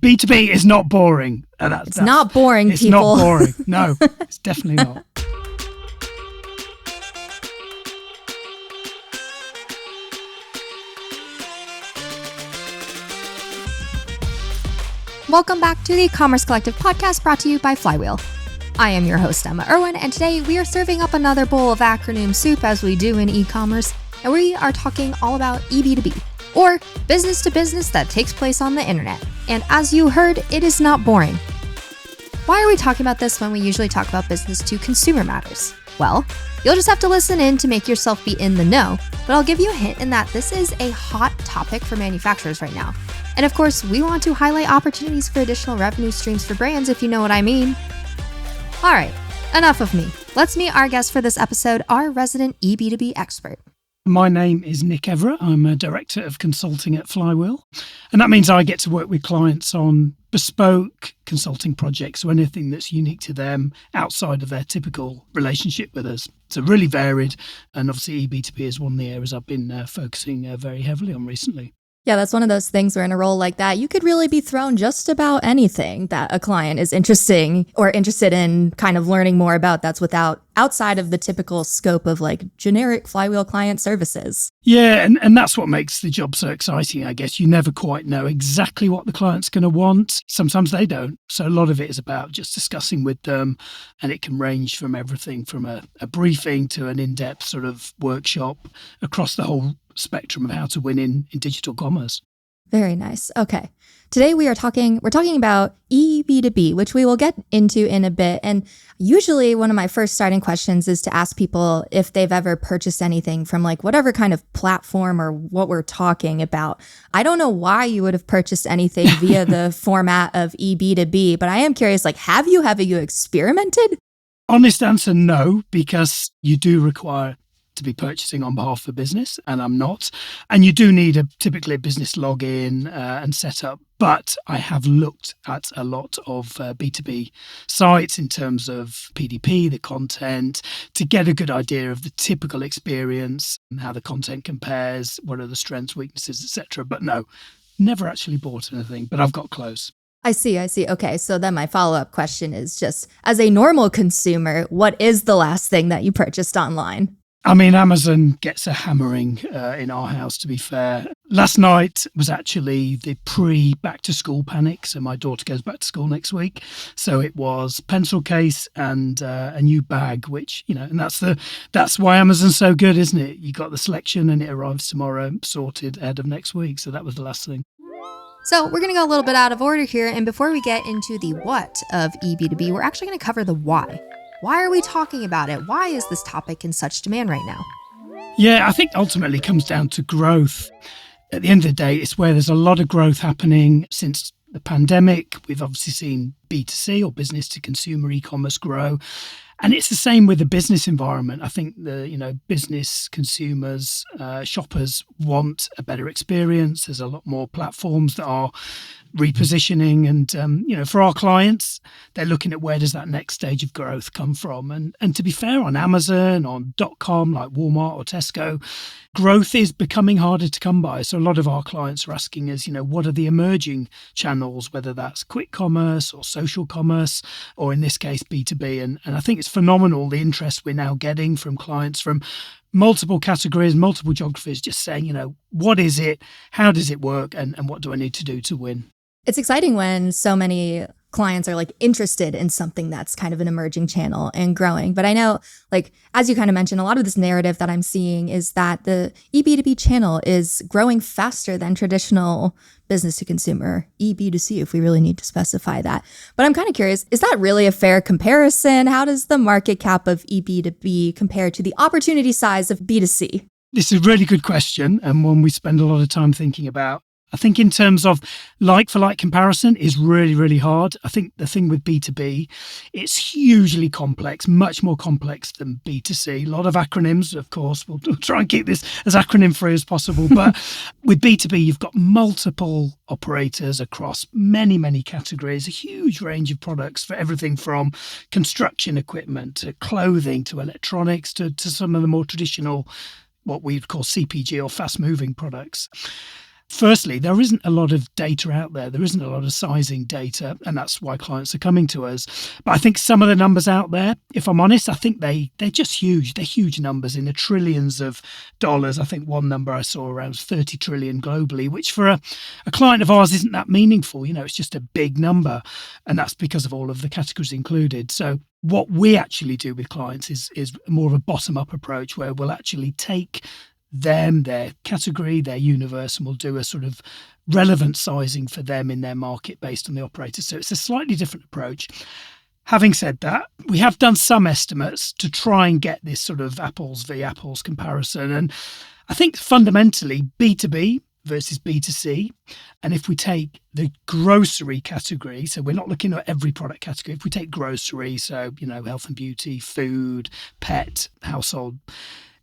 B2B is not boring. It's not boring, it's people. It's not boring. No, it's definitely not. Welcome back to the Commerce Collective podcast brought to you by Flywheel. I am your host, Emma Irwin, and today we are serving up another bowl of acronym soup as we do in e-commerce, and we are talking all about eB2B, or business to business that takes place on the internet. And as you heard, it is not boring. Why are we talking about this when we usually talk about business to consumer matters? Well, you'll just have to listen in to make yourself be in the know, but I'll give you a hint in that this is a hot topic for manufacturers right now. And of course, we want to highlight opportunities for additional revenue streams for brands, if you know what I mean. All right, enough of me. Let's meet our guest for this episode, our resident eB2B expert. My name is Nick Everitt. I'm a director of consulting at Flywheel. And that means I get to work with clients on bespoke consulting projects, so anything that's unique to them outside of their typical relationship with us. So really varied. And obviously eB2B is one of the areas I've been focusing very heavily on recently. Yeah, that's one of those things where in a role like that, you could really be thrown just about anything that a client is interested in kind of learning more about that's outside of the typical scope of like generic Flywheel client services. Yeah, and that's what makes the job so exciting, I guess. You never quite know exactly what the client's going to want. Sometimes they don't. So a lot of it is about just discussing with them, and it can range from everything from a briefing to an in-depth sort of workshop across the whole spectrum of how to win in digital commerce. Very nice. Okay. Today we're talking about eB2B, which we will get into in a bit. And usually one of my first starting questions is to ask people if they've ever purchased anything from like whatever kind of platform or what we're talking about. I don't know why you would have purchased anything via the format of eB2B, but I am curious, like, have you experimented? Honest answer, no, because you do require to be purchasing on behalf of business, and I'm not. And you do need typically a business login and setup. But I have looked at a lot of B2B sites in terms of PDP, the content, to get a good idea of the typical experience and how the content compares, what are the strengths, weaknesses, etc. But no, never actually bought anything, but I've got close. I see. Okay, so then my follow-up question is just, as a normal consumer, what is the last thing that you purchased online? I mean, Amazon gets a hammering in our house, to be fair. Last night was actually the pre-back-to-school panic. So my daughter goes back to school next week. So it was pencil case and a new bag, which, and that's why Amazon's so good, isn't it? You got the selection and it arrives tomorrow, sorted ahead of next week. So that was the last thing. So we're going to go a little bit out of order here. And before we get into the what of eB2B, we're actually going to cover the why. Why are we talking about it? Why is this topic in such demand right now? Yeah, I think ultimately it comes down to growth. At the end of the day, it's where there's a lot of growth happening since the pandemic. We've obviously seen B2C or business to consumer e-commerce grow. And it's the same with the business environment. I think business consumers, shoppers want a better experience. There's a lot more platforms that are repositioning. And, for our clients, they're looking at where does that next stage of growth come from. And to be fair, on Amazon, on .com, like Walmart or Tesco, growth is becoming harder to come by. So a lot of our clients are asking us, what are the emerging channels, whether that's quick commerce or social commerce, or in this case, B2B. And I think it's phenomenal, the interest we're now getting from clients from multiple categories, multiple geographies, just saying, what is it? How does it work? And what do I need to do to win? It's exciting when so many clients are like interested in something that's kind of an emerging channel and growing. But I know, like, as you kind of mentioned, a lot of this narrative that I'm seeing is that the eB2B channel is growing faster than traditional business to consumer, eB2C, if we really need to specify that. But I'm kind of curious, is that really a fair comparison? How does the market cap of eB2B compare to the opportunity size of B2C? This is a really good question, and one we spend a lot of time thinking about. I think in terms of like-for-like comparison is really, really hard. I think the thing with B2B, it's hugely complex, much more complex than B2C. A lot of acronyms, of course. We'll try and keep this as acronym-free as possible. But with B2B, you've got multiple operators across many, many categories, a huge range of products for everything from construction equipment to clothing to electronics to some of the more traditional, what we'd call CPG or fast-moving products. Firstly, there isn't a lot of data out there. There isn't a lot of sizing data, and that's why clients are coming to us. But I think some of the numbers out there, if I'm honest, I think they're just huge. They're huge numbers in the trillions of dollars. I think one number I saw around 30 trillion globally, which for a client of ours isn't that meaningful. It's just a big number, and that's because of all of the categories included. So what we actually do with clients is more of a bottom-up approach where we'll actually take them, their category, their universe, and we'll do a sort of relevant sizing for them in their market based on the operator. So it's a slightly different approach. Having said that, we have done some estimates to try and get this sort of apples v apples comparison. And I think fundamentally B2B versus B2C. And if we take the grocery category, so we're not looking at every product category. If we take grocery, so, health and beauty, food, pet, household,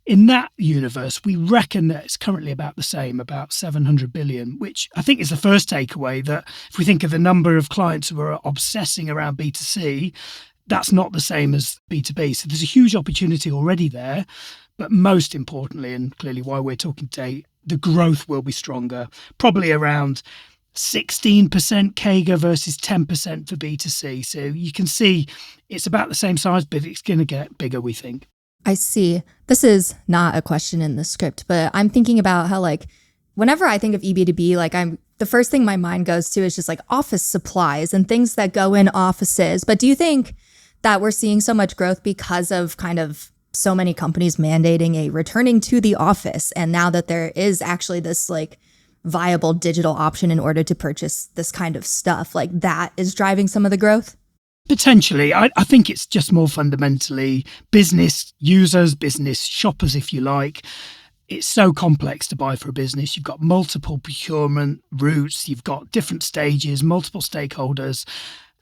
in that universe, we reckon that it's currently about the same, about 700 billion, which I think is the first takeaway, that if we think of the number of clients who are obsessing around B2C, that's not the same as B2B. So there's a huge opportunity already there. But most importantly, and clearly why we're talking today, the growth will be stronger, probably around 16% CAGR versus 10% for B2C. So you can see it's about the same size, but it's going to get bigger, we think. I see. This is not a question in the script, but I'm thinking about how, whenever I think of eB2B, the first thing my mind goes to is just office supplies and things that go in offices. But do you think that we're seeing so much growth because of kind of so many companies mandating a returning to the office, and now that there is actually this viable digital option in order to purchase this kind of stuff, that is driving some of the growth? Potentially. I think it's just more fundamentally business users, business shoppers, if you like. It's so complex to buy for a business. You've got multiple procurement routes. You've got different stages, multiple stakeholders.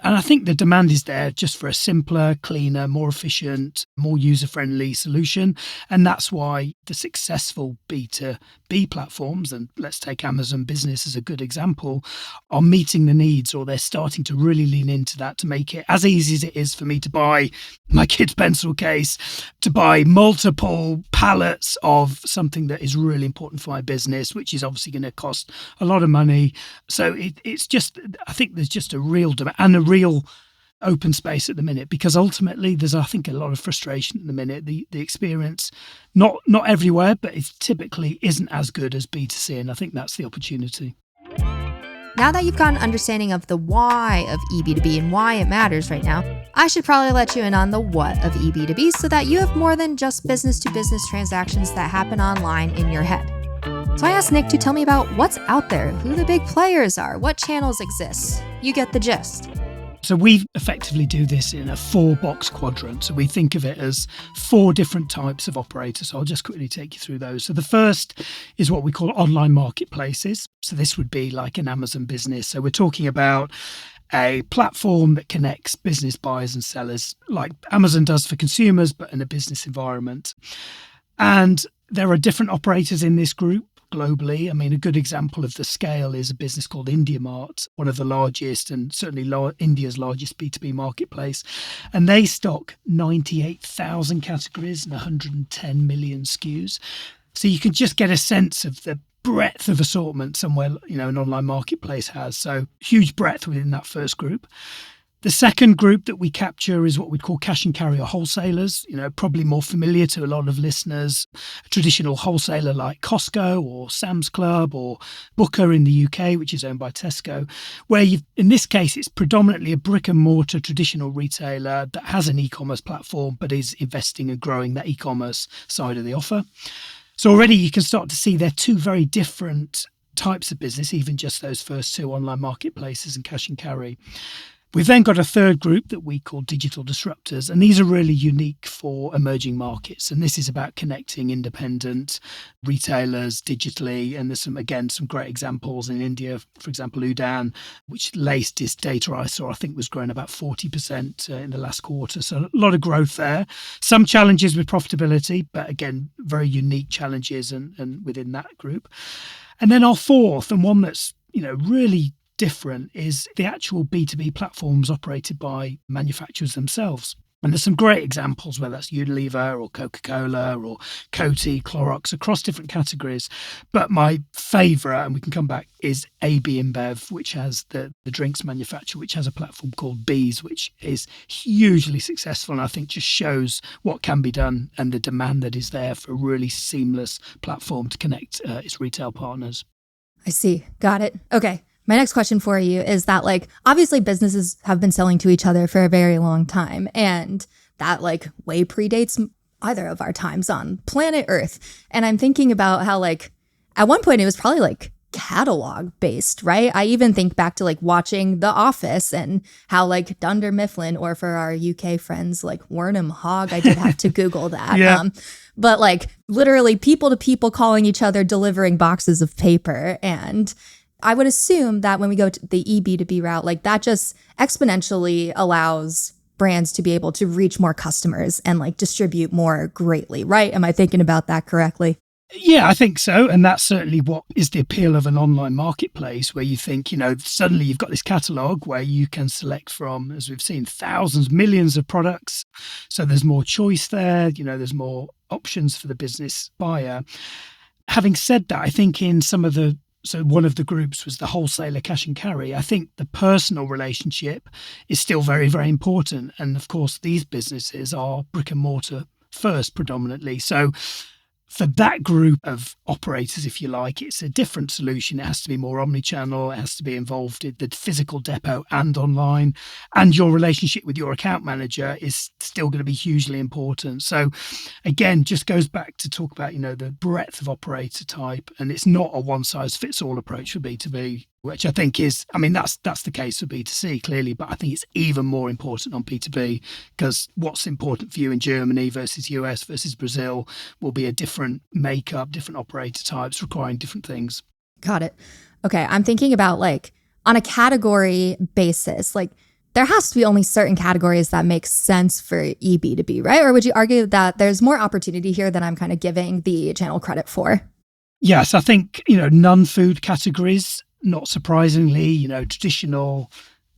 And I think the demand is there just for a simpler, cleaner, more efficient, more user-friendly solution. And that's why the successful B2B platforms, and let's take Amazon Business as a good example, are meeting the needs, or they're starting to really lean into that to make it as easy as it is for me to buy my kid's pencil case, to buy multiple pallets of something that is really important for my business, which is obviously going to cost a lot of money. So it's just, I think there's just a real demand and a real open space at the minute, because ultimately there's, I think, a lot of frustration at the minute. The experience, not everywhere, but it typically isn't as good as B2C, and I think that's the opportunity. Now that you've got an understanding of the why of eB2B and why it matters right now, I should probably let you in on the what of eB2B so that you have more than just business-to-business transactions that happen online in your head. So I asked Nick to tell me about what's out there, who the big players are, what channels exist. You get the gist. So we effectively do this in a 4-box quadrant. So we think of it as 4 different types of operators. So I'll just quickly take you through those. So the first is what we call online marketplaces. So this would be like an Amazon Business. So we're talking about a platform that connects business buyers and sellers like Amazon does for consumers, but in a business environment. And there are different operators in this group globally. I mean, a good example of the scale is a business called IndiaMart, one of the largest and certainly India's largest B2B marketplace. And they stock 98,000 categories and 110 million SKUs. So you can just get a sense of the breadth of assortment somewhere, an online marketplace has. So huge breadth within that first group. The second group that we capture is what we'd call cash and carry or wholesalers, probably more familiar to a lot of listeners, a traditional wholesaler like Costco or Sam's Club or Booker in the UK, which is owned by Tesco, where in this case, it's predominantly a brick and mortar traditional retailer that has an e-commerce platform, but is investing and growing that e-commerce side of the offer. So already you can start to see they're 2 very different types of business, even just those first 2, online marketplaces and cash and carry. We've then got a third group that we call digital disruptors, and these are really unique for emerging markets. And this is about connecting independent retailers digitally. And there's some great examples in India, for example, Udaan, which latest data I saw, I think was growing about 40% in the last quarter. So a lot of growth there. Some challenges with profitability, but again, very unique challenges and within that group. And then our fourth, and one that's, really different, is the actual B2B platforms operated by manufacturers themselves. And there's some great examples, whether that's Unilever or Coca-Cola or Coty, Clorox, across different categories. But my favourite, and we can come back, is AB InBev, which has the drinks manufacturer, which has a platform called Bees, which is hugely successful and I think just shows what can be done and the demand that is there for a really seamless platform to connect its retail partners. I see. Got it. Okay. My next question for you is that, like, obviously businesses have been selling to each other for a very long time, and that like way predates either of our times on planet Earth. And I'm thinking about how, like, at one point it was probably like catalog based, right? I even think back to like watching The Office and how like Dunder Mifflin, or for our UK friends, like Wernham Hogg, I did have to Google that. Yeah. But like literally people to people calling each other, delivering boxes of paper. And I would assume that when we go to the eB2B route, like that just exponentially allows brands to be able to reach more customers and like distribute more greatly, right? Am I thinking about that correctly? Yeah, I think so. And that's certainly what is the appeal of an online marketplace, where you think, suddenly you've got this catalogue where you can select from, as we've seen, thousands, millions of products. So there's more choice there, there's more options for the business buyer. Having said that, I think so one of the groups was the wholesaler cash and carry. I think the personal relationship is still very, very important. And of course, these businesses are brick and mortar first predominantly. So for that group of operators, if you like, it's a different solution. It has to be more omnichannel. It has to be involved in the physical depot and online. And your relationship with your account manager is still going to be hugely important. So again, just goes back to talk about, the breadth of operator type. And it's not a one size fits all approach for B2B, which I think is, that's the case for B2C clearly, but I think it's even more important on B2B, because what's important for you in Germany versus US versus Brazil will be a different makeup, different operator types requiring different things. Got it. Okay. I'm thinking about like on a category basis, like there has to be only certain categories that make sense for eB2B, right? Or would you argue that there's more opportunity here than I'm kind of giving the channel credit for? Yes, I think, non-food categories, not surprisingly, traditional,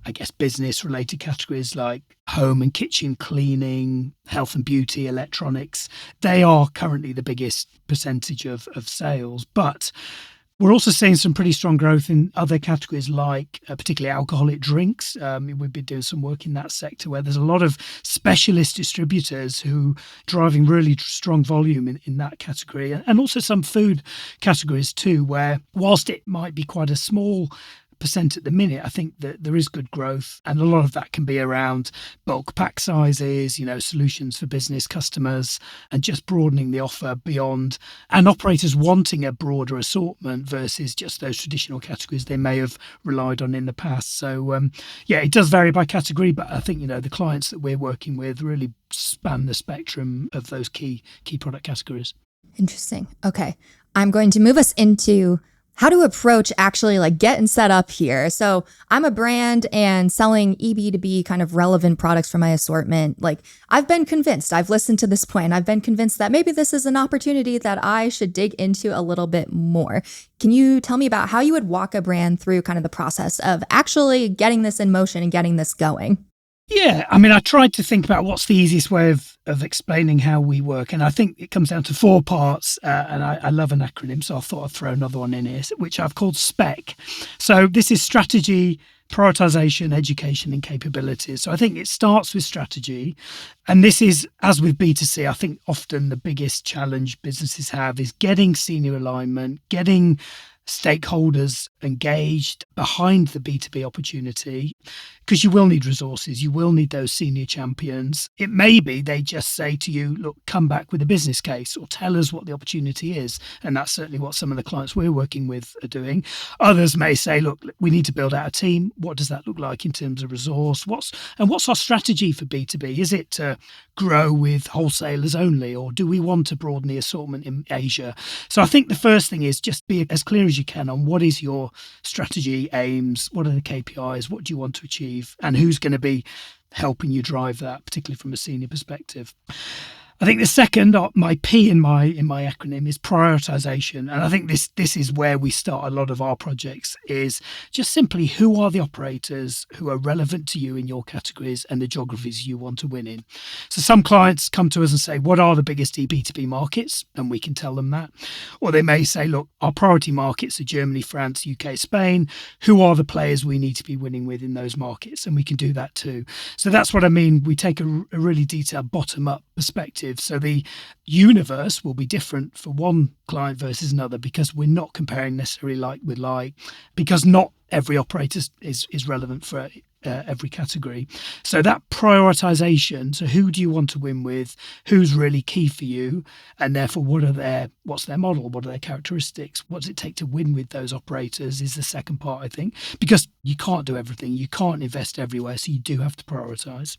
I guess, business-related categories like home and kitchen cleaning, health and beauty, electronics, they are currently the biggest percentage of sales. But we're also seeing some pretty strong growth in other categories like particularly alcoholic drinks. We've been doing some work in that sector where there's a lot of specialist distributors who are driving really strong volume in that category. And also some food categories too, where whilst it might be quite a small % at the minute, I think that there is good growth, and a lot of that can be around bulk pack sizes, solutions for business customers, and just broadening the offer beyond, and operators wanting a broader assortment versus just those traditional categories they may have relied on in the past. So it does vary by category, but I think the clients that we're working with really span the spectrum of those key product categories. Interesting. Okay, I'm going to move us into how to approach actually like getting set up here. So I'm a brand and selling eB2B kind of relevant products for my assortment. Like I've been convinced, I've listened to this point, I've been convinced that maybe this is an opportunity that I should dig into a little bit more. Can you tell me about how you would walk a brand through kind of the process of actually getting this in motion and getting this going? Yeah, I tried to think about what's the easiest way of explaining how we work. And I think it comes down to 4 parts. And I love an acronym, so I thought I'd throw another one in here, which I've called SPEC. So this is strategy, prioritization, education, and capabilities. So I think it starts with strategy. And this is, as with B2C, I think often the biggest challenge businesses have is getting senior alignment, getting stakeholders engaged behind the B2B opportunity, because you will need resources, you will need those senior champions. It may be they just say to you, look, come back with a business case or tell us what the opportunity is. And that's certainly what some of the clients we're working with are doing. Others may say, look, we need to build out a team. What does that look like in terms of resource? What's our strategy for B2B? Is it to grow with wholesalers only, or do we want to broaden the assortment in Asia? So I think the first thing is just be as clear as you can on what is your strategy, aims, what are the KPIs, what do you want to achieve, and who's going to be helping you drive that, particularly from a senior perspective. I think the second, my P in my acronym, is prioritization, and I think this is where we start a lot of our projects. Is just simply who are the operators who are relevant to you in your categories and the geographies you want to win in. So some clients come to us and say, "What are the biggest eB2B markets?" And we can tell them that, or they may say, "Look, our priority markets are Germany, France, UK, Spain. Who are the players we need to be winning with in those markets?" And we can do that too. So that's what I mean. We take a really detailed bottom-up perspective. So the universe will be different for one client versus another because we're not comparing necessarily like with like, because not every operator is relevant for every category. So that prioritization, so who do you want to win with, who's really key for you, and therefore what's their model, what are their characteristics, what does it take to win with those operators, is the second part, I think, because you can't do everything, you can't invest everywhere, so you do have to prioritize.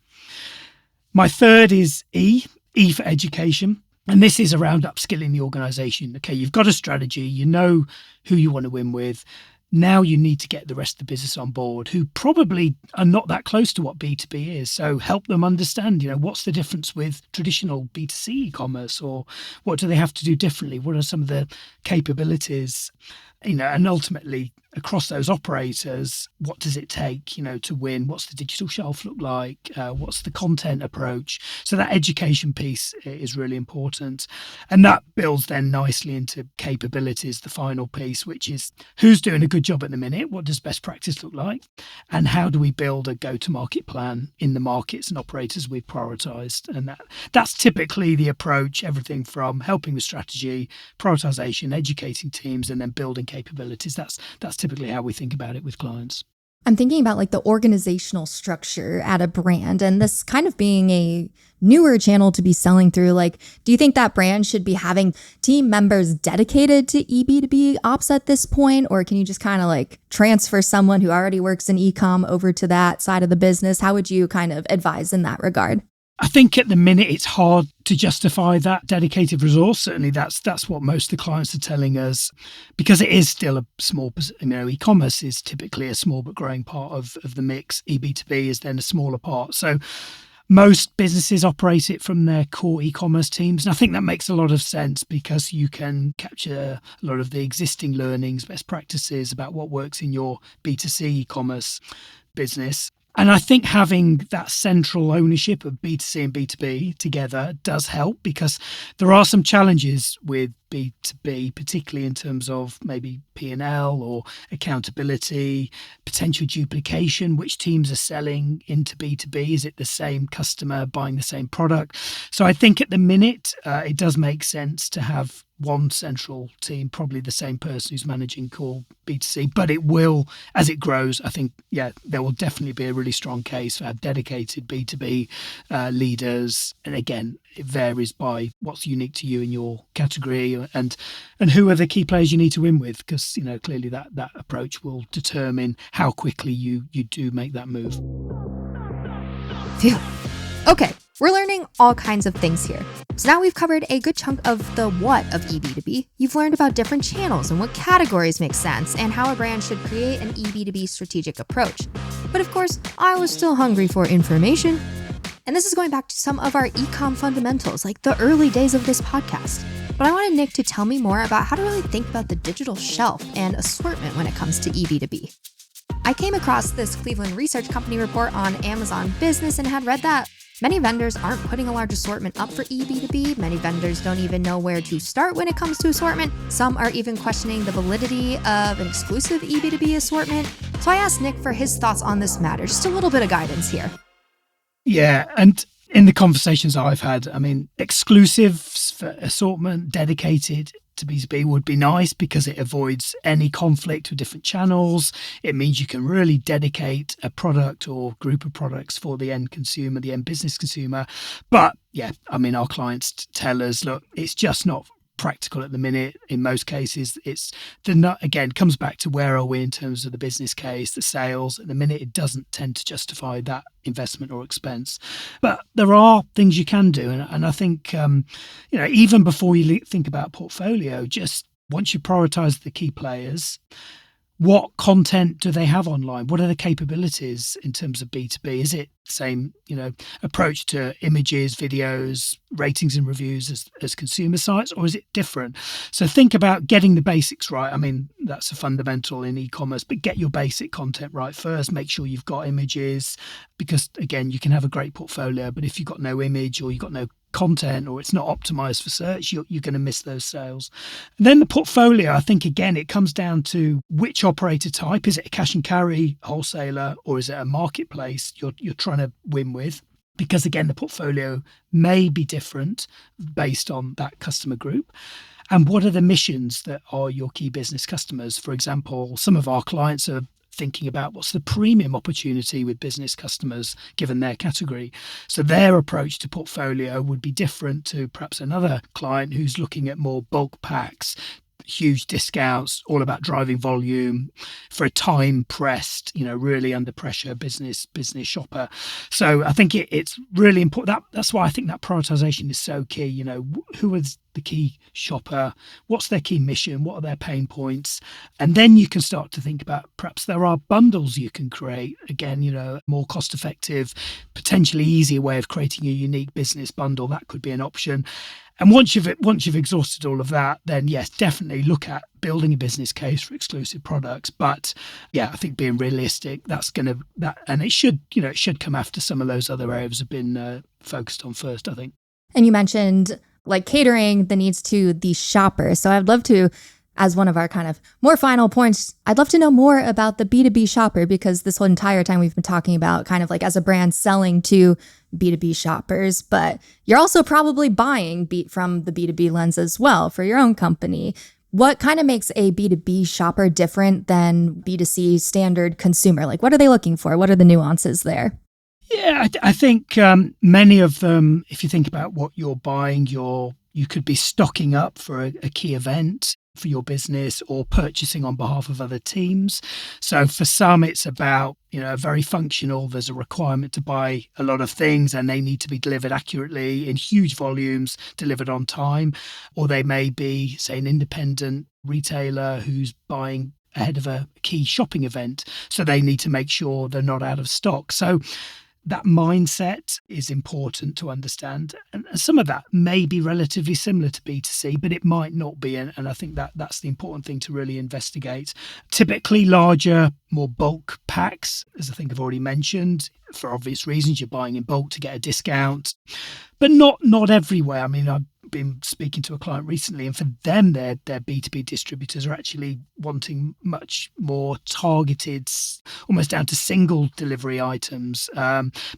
My third is E for education. And this is around upskilling the organization. Okay, you've got a strategy, you know who you want to win with. Now you need to get the rest of the business on board who probably are not that close to what B2B is. So help them understand, what's the difference with traditional B2C e-commerce, or what do they have to do differently? What are some of the capabilities? And ultimately across those operators, what does it take, to win? What's the digital shelf look like? What's the content approach? So that education piece is really important. And that builds then nicely into capabilities, the final piece, which is who's doing a good job at the minute? What does best practice look like? And how do we build a go-to-market plan in the markets and operators we've prioritized? And that's typically the approach, everything from helping with strategy, prioritization, educating teams, and then building capabilities. That's typically how we think about it with clients. I'm thinking about like the organizational structure at a brand, and this kind of being a newer channel to be selling through. Like, do you think that brand should be having team members dedicated to eB2B ops at this point? Or can you just kind of like transfer someone who already works in e-com over to that side of the business? How would you kind of advise in that regard? I think at the minute it's hard to justify that dedicated resource. Certainly that's what most of the clients are telling us, because it is still a small, e-commerce is typically a small but growing part of the mix. eB2B is then a smaller part. So most businesses operate it from their core e-commerce teams. And I think that makes a lot of sense because you can capture a lot of the existing learnings, best practices about what works in your B2C e-commerce business. And I think having that central ownership of B2C and B2B together does help, because there are some challenges with B2B, particularly in terms of maybe P&L or accountability, potential duplication, which teams are selling into B2B. Is it the same customer buying the same product? So I think at the minute, it does make sense to have one central team, probably the same person who's managing core B2C, but it will, as it grows, I think, there will definitely be a really strong case for have dedicated B2B leaders. And again, it varies by what's unique to you in your category and who are the key players you need to win with, because, clearly that approach will determine how quickly you do make that move. Phew. Okay, we're learning all kinds of things here. So now we've covered a good chunk of the what of eB2B. You've learned about different channels and what categories make sense and how a brand should create an eB2B strategic approach. But of course, I was still hungry for information. And this is going back to some of our e-com fundamentals, like the early days of this podcast. But I wanted Nick to tell me more about how to really think about the digital shelf and assortment when it comes to eB2B. I came across this Cleveland Research Company report on Amazon Business and had read that many vendors aren't putting a large assortment up for eB2B. Many vendors don't even know where to start when it comes to assortment. Some are even questioning the validity of an exclusive eB2B assortment. So I asked Nick for his thoughts on this matter, just a little bit of guidance here. Yeah, and in the conversations I've had, exclusives for assortment dedicated to B2B would be nice because it avoids any conflict with different channels. It means you can really dedicate a product or group of products for the end consumer, the end business consumer. But our clients tell us, look, it's just not practical at the minute. In most cases, again, comes back to where are we in terms of the business case, the sales. At the minute, it doesn't tend to justify that investment or expense. But there are things you can do. And I think, even before you think about portfolio, just once you prioritize the key players, What content do they have online? What are the capabilities in terms of B2B? Is it the same, approach to images, videos, ratings and reviews as consumer sites, or is it different? So think about getting the basics right. I mean, that's a fundamental in e-commerce, but get your basic content right first. Make sure you've got images, because again, you can have a great portfolio, but if you've got no image or you've got no content or it's not optimized for search, you're going to miss those sales. And then the portfolio, I think, again, it comes down to which operator type. Is it a cash and carry wholesaler, or is it a marketplace you're trying to win with? Because again, the portfolio may be different based on that customer group. And what are the missions that are your key business customers? For example, some of our clients are thinking about what's the premium opportunity with business customers given their category. So their approach to portfolio would be different to perhaps another client who's looking at more bulk packs, huge discounts, all about driving volume for a time pressed, really under pressure business shopper. So I think it's really important. That's why I think that prioritization is so key. Who is the key shopper? What's their key mission? What are their pain points? And then you can start to think about perhaps there are bundles you can create. Again, more cost effective, potentially easier way of creating a unique business bundle. That could be an option. And once you've exhausted all of that, then yes, definitely look at building a business case for exclusive products. But yeah, I think being realistic, and it should come after some of those other areas have been focused on first, I think. And you mentioned like catering the needs to the shopper. So I'd love to, as one of our kind of more final points, I'd love to know more about the B2B shopper, because this whole entire time we've been talking about kind of like as a brand selling to B2B shoppers, but you're also probably buying from the B2B lens as well for your own company. What kind of makes a B2B shopper different than B2C standard consumer? Like, what are they looking for? What are the nuances there? Yeah, I think many of them, if you think about what you're buying, you could be stocking up for a key event for your business or purchasing on behalf of other teams. So for some, it's about, very functional. There's a requirement to buy a lot of things and they need to be delivered accurately in huge volumes, delivered on time. Or they may be, say, an independent retailer who's buying ahead of a key shopping event. So they need to make sure they're not out of stock. So that mindset is important to understand. And some of that may be relatively similar to B2C, but it might not be. And I think that's the important thing to really investigate. Typically larger, more bulk packs, as I think I've already mentioned, for obvious reasons. You're buying in bulk to get a discount, but not everywhere. I mean, I've been speaking to a client recently, and for them, their B2B distributors are actually wanting much more targeted, almost down to single delivery items,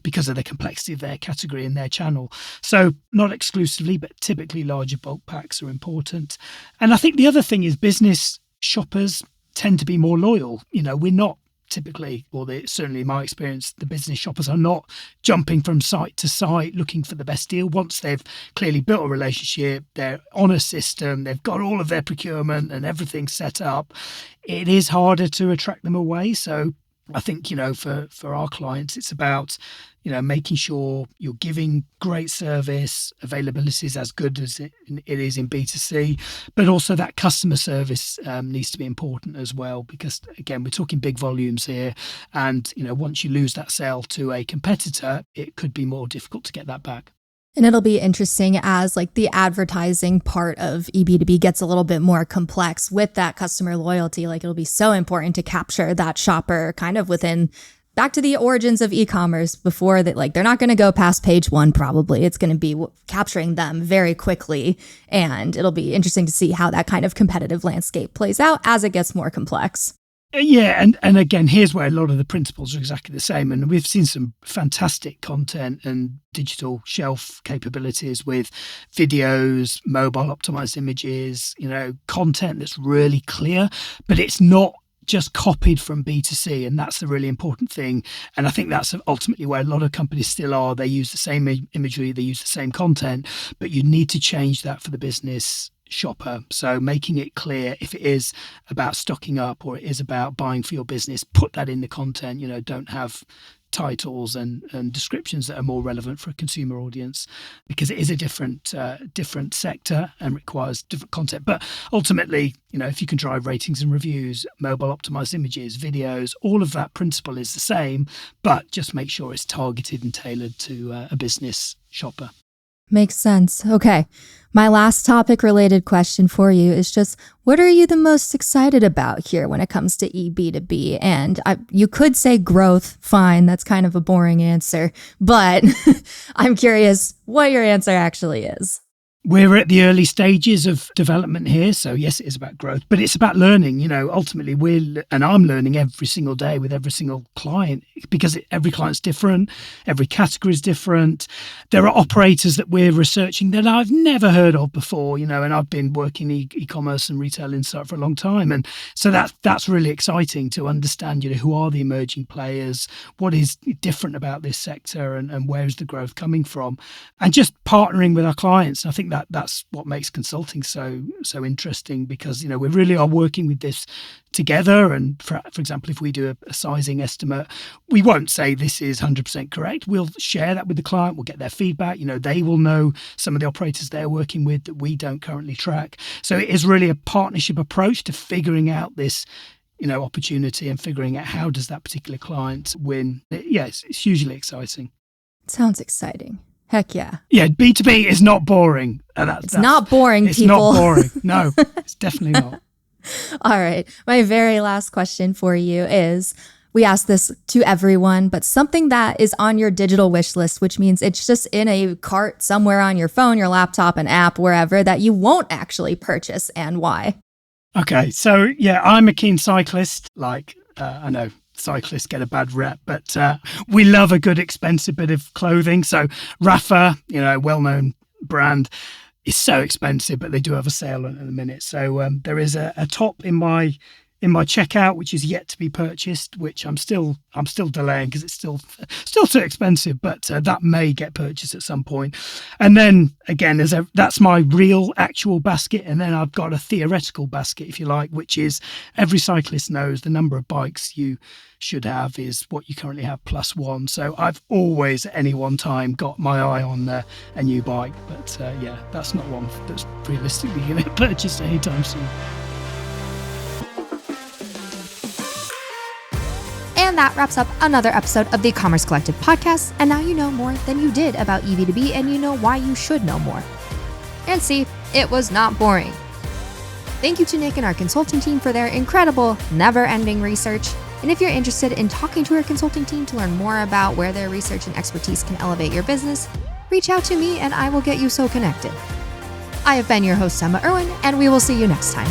because of the complexity of their category and their channel. So not exclusively, but typically larger bulk packs are important. And I think the other thing is business shoppers tend to be more loyal. We're not typically, or certainly in my experience, the business shoppers are not jumping from site to site looking for the best deal. Once they've clearly built a relationship, they're on a system, they've got all of their procurement and everything set up, it is harder to attract them away. So I think, for our clients, it's about, making sure you're giving great service, availability is as good as it is in B2C, but also that customer service needs to be important as well, because again, we're talking big volumes here. And, once you lose that sale to a competitor, it could be more difficult to get that back. And it'll be interesting as like the advertising part of eB2B gets a little bit more complex with that customer loyalty. Like it'll be so important to capture that shopper kind of within, back to the origins of e-commerce before that, like they're not going to go past page one, probably. It's going to be capturing them very quickly. And it'll be interesting to see how that kind of competitive landscape plays out as it gets more complex. Yeah, and again, here's where a lot of the principles are exactly the same. And we've seen some fantastic content and digital shelf capabilities with videos, mobile optimized images, content that's really clear, but it's not just copied from B2C. And that's the really important thing. And I think that's ultimately where a lot of companies still are. They use the same imagery, they use the same content, but you need to change that for the business shopper. So making it clear, if it is about stocking up or it is about buying for your business, put that in the content. Don't have titles and descriptions that are more relevant for a consumer audience, because it is a different sector and requires different content. But ultimately, if you can drive ratings and reviews, mobile optimized images, videos, all of that principle is the same, but just make sure it's targeted and tailored to a business shopper. Makes sense. Okay. My last topic related question for you is just, what are you the most excited about here when it comes to eB2B? And you could say growth, fine. That's kind of a boring answer, but I'm curious what your answer actually is. We're at the early stages of development here. So yes, it is about growth, but it's about learning. Ultimately I'm learning every single day with every single client, because every client's different. Every category is different. There are operators that we're researching that I've never heard of before, and I've been working e-commerce and retail insight for a long time. And so that's really exciting to understand, who are the emerging players, what is different about this sector, and where is the growth coming from, and just partnering with our clients. And I think that's what makes consulting so interesting, because we really are working with this together. And for example, if we do a sizing estimate, we won't say this is 100% correct. We'll share that with the client. We'll get their feedback. They will know some of the operators they're working with that we don't currently track. So it is really a partnership approach to figuring out this opportunity and figuring out how does that particular client win. It's hugely exciting. Sounds exciting. Heck yeah. Yeah, B2B is not boring. It's not boring, it's people. It's not boring. No, it's definitely not. All right. My very last question for you is, we ask this to everyone, but something that is on your digital wish list, which means it's just in a cart somewhere on your phone, your laptop, an app, wherever, that you won't actually purchase, and why? Okay. So yeah, I'm a keen cyclist. I know cyclists get a bad rep, but we love a good expensive bit of clothing. So Rafa, well-known brand, is so expensive, but they do have a sale at the minute. So there is a top in my checkout which is yet to be purchased, which I'm still delaying because it's still too expensive, but that may get purchased at some point. And then again, that's my real actual basket, and then I've got a theoretical basket, if you like, which is every cyclist knows the number of bikes you should have is what you currently have plus one. So I've always at any one time got my eye on a new bike, but that's not one that's realistically going to get purchased anytime soon. And that wraps up another episode of the eCommerce Collective podcast. And now you know more than you did about eB2B, and you know why you should know more. And see, it was not boring. Thank you to Nick and our consulting team for their incredible, never-ending research. And if you're interested in talking to our consulting team to learn more about where their research and expertise can elevate your business, reach out to me and I will get you so connected. I have been your host, Emma Irwin, and we will see you next time.